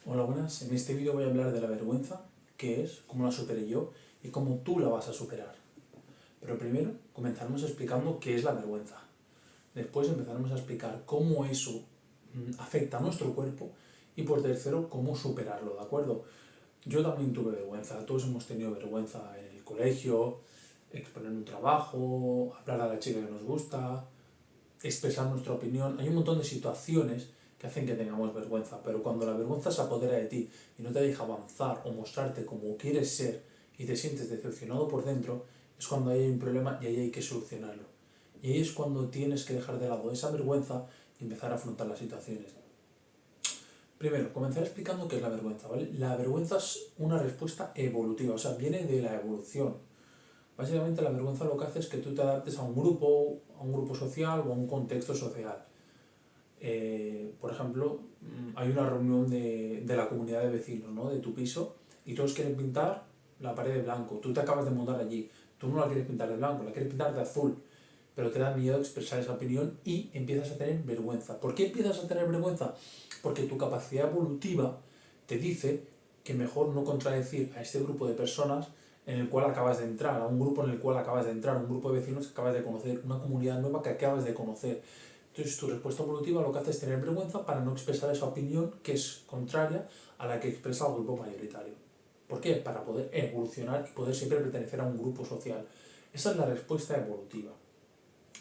Hola, buenas. En este vídeo voy a hablar de la vergüenza, qué es, cómo la superé yo y cómo tú la vas a superar. Pero primero comenzaremos explicando qué es la vergüenza. Después empezaremos a explicar cómo eso afecta a nuestro cuerpo y por tercero cómo superarlo, ¿de acuerdo? Yo también tuve vergüenza, todos hemos tenido vergüenza en el colegio, exponer un trabajo, hablar a la chica que nos gusta, expresar nuestra opinión. Hay un montón de situaciones que hacen que tengamos vergüenza, pero cuando la vergüenza se apodera de ti y no te deja avanzar o mostrarte como quieres ser y te sientes decepcionado por dentro, es cuando hay un problema y ahí hay que solucionarlo. Y ahí es cuando tienes que dejar de lado esa vergüenza y empezar a afrontar las situaciones. Primero, comenzar explicando qué es la vergüenza, ¿vale? La vergüenza es una respuesta evolutiva, o sea, viene de la evolución. Básicamente la vergüenza lo que hace es que tú te adaptes a un grupo social o a un contexto social. Por ejemplo, hay una reunión de la comunidad de vecinos, ¿no? De tu piso, y todos quieren pintar la pared de blanco. Tú te acabas de mudar allí. Tú no la quieres pintar de blanco, la quieres pintar de azul. Pero te da miedo expresar esa opinión y empiezas a tener vergüenza. ¿Por qué empiezas a tener vergüenza? Porque tu capacidad evolutiva te dice que mejor no contradecir a este grupo de personas en el cual acabas de entrar, a un grupo en el cual acabas de entrar, un grupo de vecinos que acabas de conocer, una comunidad nueva que acabas de conocer. Entonces tu respuesta evolutiva lo que hace es tener vergüenza para no expresar esa opinión que es contraria a la que expresa el grupo mayoritario. ¿Por qué? Para poder evolucionar y poder siempre pertenecer a un grupo social. Esa es la respuesta evolutiva.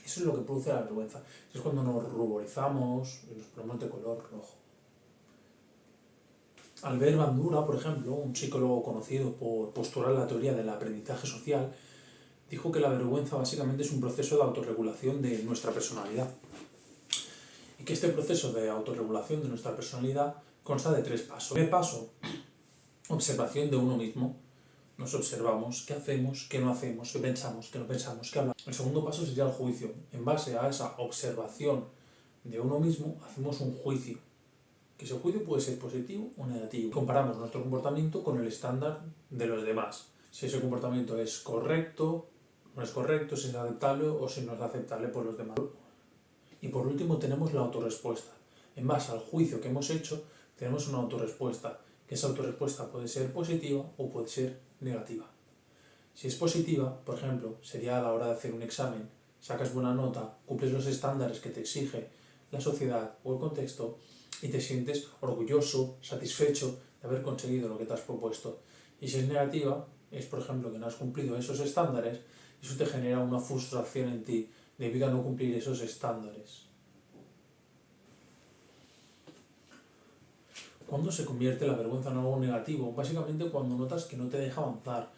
Eso es lo que produce la vergüenza. Es cuando nos ruborizamos y nos ponemos de color rojo. Albert Bandura, por ejemplo, un psicólogo conocido por postular la teoría del aprendizaje social, dijo que la vergüenza básicamente es un proceso de autorregulación de nuestra personalidad. Y que este proceso de autorregulación de nuestra personalidad consta de 3 pasos. El primer paso, observación de uno mismo. Nos observamos qué hacemos, qué no hacemos, qué pensamos, qué no pensamos, qué hablamos. El segundo paso sería el juicio. En base a esa observación de uno mismo, hacemos un juicio. Que ese juicio puede ser positivo o negativo. Comparamos nuestro comportamiento con el estándar de los demás. Si ese comportamiento es correcto, no es correcto, si es aceptable o si no es aceptable por los demás. Y por último tenemos la autorrespuesta. En base al juicio que hemos hecho, tenemos una autorrespuesta, que esa autorrespuesta puede ser positiva o puede ser negativa. Si es positiva, por ejemplo, sería a la hora de hacer un examen, sacas buena nota, cumples los estándares que te exige la sociedad o el contexto y te sientes orgulloso, satisfecho de haber conseguido lo que te has propuesto. Y si es negativa, es por ejemplo que no has cumplido esos estándares, eso te genera una frustración en ti debido a no cumplir esos estándares. ¿Cuándo se convierte la vergüenza en algo negativo? Básicamente cuando notas que no te deja avanzar,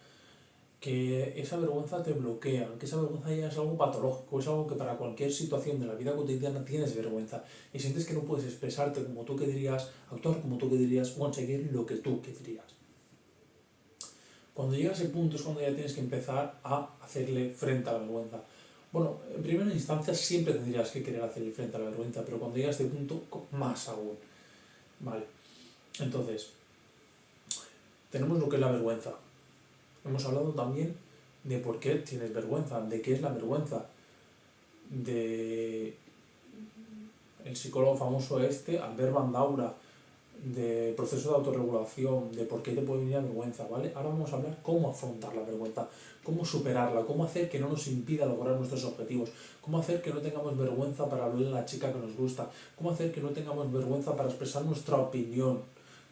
que esa vergüenza te bloquea, que esa vergüenza ya es algo patológico, es algo que para cualquier situación de la vida cotidiana tienes vergüenza y sientes que no puedes expresarte como tú querrías, actuar como tú querrías o conseguir lo que tú querrías. Cuando llega a ese punto es cuando ya tienes que empezar a hacerle frente a la vergüenza. Bueno, en primera instancia siempre tendrías que querer hacerle frente a la vergüenza, pero cuando llega a este punto, más aún. Vale, entonces, tenemos lo que es la vergüenza. Hemos hablado también de por qué tienes vergüenza, de qué es la vergüenza, de el psicólogo famoso este, Albert Bandura, de proceso de autorregulación, de por qué te puede venir la vergüenza, ¿vale? Ahora vamos a hablar cómo afrontar la vergüenza, cómo superarla, cómo hacer que no nos impida lograr nuestros objetivos, cómo hacer que no tengamos vergüenza para hablarle a la chica que nos gusta, cómo hacer que no tengamos vergüenza para expresar nuestra opinión,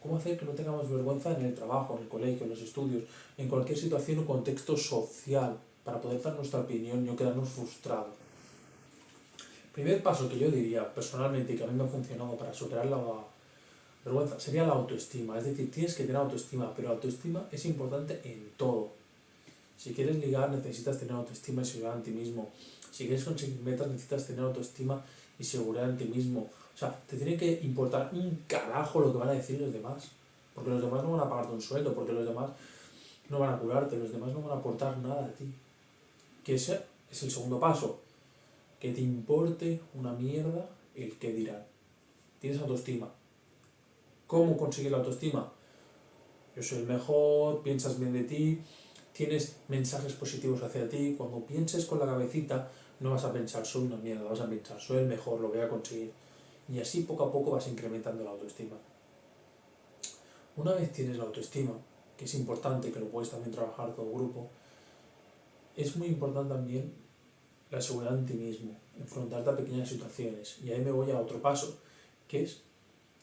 cómo hacer que no tengamos vergüenza en el trabajo, en el colegio, en los estudios, en cualquier situación o contexto social, para poder dar nuestra opinión y no quedarnos frustrados. Primer paso que yo diría personalmente y que a mí me ha funcionado para superar la vergüenza sería la autoestima. Es decir, tienes que tener autoestima, pero autoestima es importante en todo. Si quieres ligar necesitas tener autoestima y seguridad en ti mismo. Si quieres conseguir metas necesitas tener autoestima y seguridad en ti mismo. O sea, te tiene que importar un carajo lo que van a decir los demás. Porque los demás no van a pagarte un sueldo, porque los demás no van a curarte, los demás no van a aportar nada a ti. Que ese es el segundo paso. Que te importe una mierda el que dirán. Tienes autoestima. ¿Cómo conseguir la autoestima? Yo soy el mejor, piensas bien de ti, tienes mensajes positivos hacia ti. Cuando pienses con la cabecita, no vas a pensar soy una mierda, vas a pensar soy el mejor, lo voy a conseguir. Y así poco a poco vas incrementando la autoestima. Una vez tienes la autoestima, que es importante, que lo puedes también trabajar todo grupo, es muy importante también la seguridad en ti mismo, enfrentarte a pequeñas situaciones. Y ahí me voy a otro paso, que es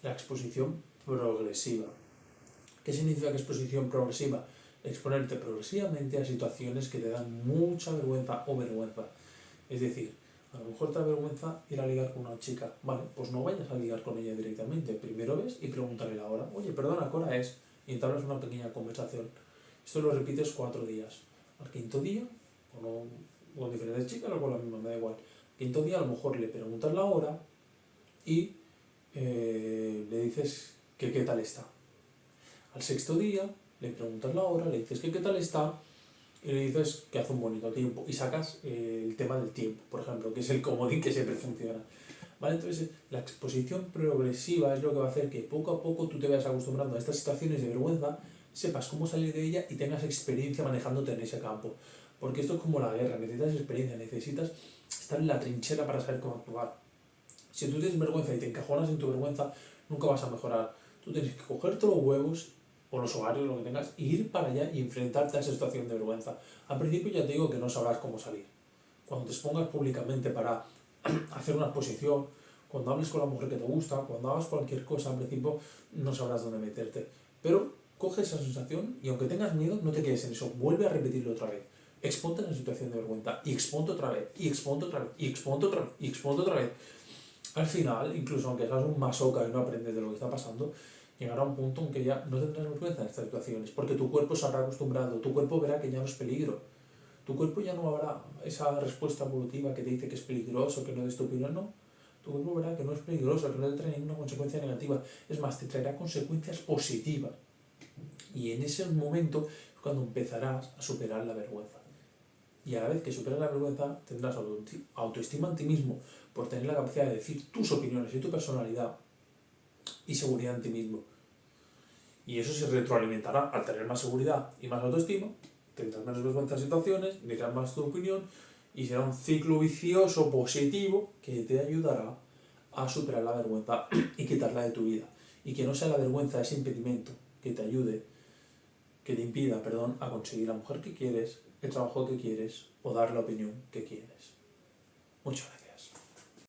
la exposición progresiva. ¿Qué significa que exposición progresiva? Exponerte progresivamente a situaciones que te dan mucha vergüenza o vergüenza. Es decir, a lo mejor te da vergüenza ir a ligar con una chica. Vale, pues no vayas a ligar con ella directamente. Primero ves y pregúntale la hora. Oye, perdona, ¿qué hora es? Y entablas una pequeña conversación. Esto lo repites 4 días. Al quinto día, o no, con diferentes chicas o con la misma, me da igual. Quinto día a lo mejor le preguntas la hora y le dices que qué tal está. Al sexto día le preguntas la hora, le dices que qué tal está y le dices que hace un bonito tiempo y sacas el tema del tiempo, por ejemplo, que es el comodín que siempre funciona. ¿Vale? Entonces, la exposición progresiva es lo que va a hacer que poco a poco tú te vayas acostumbrando a estas situaciones de vergüenza, sepas cómo salir de ella y tengas experiencia manejándote en ese campo. Porque esto es como la guerra, necesitas experiencia, necesitas estar en la trinchera para saber cómo actuar. Si tú tienes vergüenza y te encajonas en tu vergüenza, nunca vas a mejorar. Tú tienes que cogerte los huevos o los ovarios, lo que tengas, e ir para allá y enfrentarte a esa situación de vergüenza. Al principio ya te digo que no sabrás cómo salir. Cuando te expongas públicamente para hacer una exposición, cuando hables con la mujer que te gusta, cuando hagas cualquier cosa, al principio no sabrás dónde meterte. Pero coge esa sensación y aunque tengas miedo, no te quedes en eso. Vuelve a repetirlo otra vez. Exponte en la situación de vergüenza y exponte otra vez, y exponte otra vez, y exponte otra vez, y exponte otra vez. Al final, incluso aunque seas un masoca y no aprendes de lo que está pasando, llegará un punto en que ya no tendrás vergüenza en estas situaciones, porque tu cuerpo se habrá acostumbrado, tu cuerpo verá que ya no es peligro, tu cuerpo ya no habrá esa respuesta evolutiva que te dice que es peligroso, que no des tu opinión, no. Tu cuerpo verá que no es peligroso, que no te trae ninguna consecuencia negativa, es más, te traerá consecuencias positivas. Y en ese momento es cuando empezarás a superar la vergüenza. Y a la vez que superas la vergüenza, tendrás autoestima en ti mismo por tener la capacidad de decir tus opiniones y tu personalidad y seguridad en ti mismo. Y eso se retroalimentará al tener más seguridad y más autoestima, tendrás menos vergüenza en situaciones, dirás más tu opinión y será un ciclo vicioso positivo que te ayudará a superar la vergüenza y quitarla de tu vida. Y que no sea la vergüenza ese impedimento que te ayude, que te impida, perdón, a conseguir la mujer que quieres, el trabajo que quieres o dar la opinión que quieres. Muchas gracias.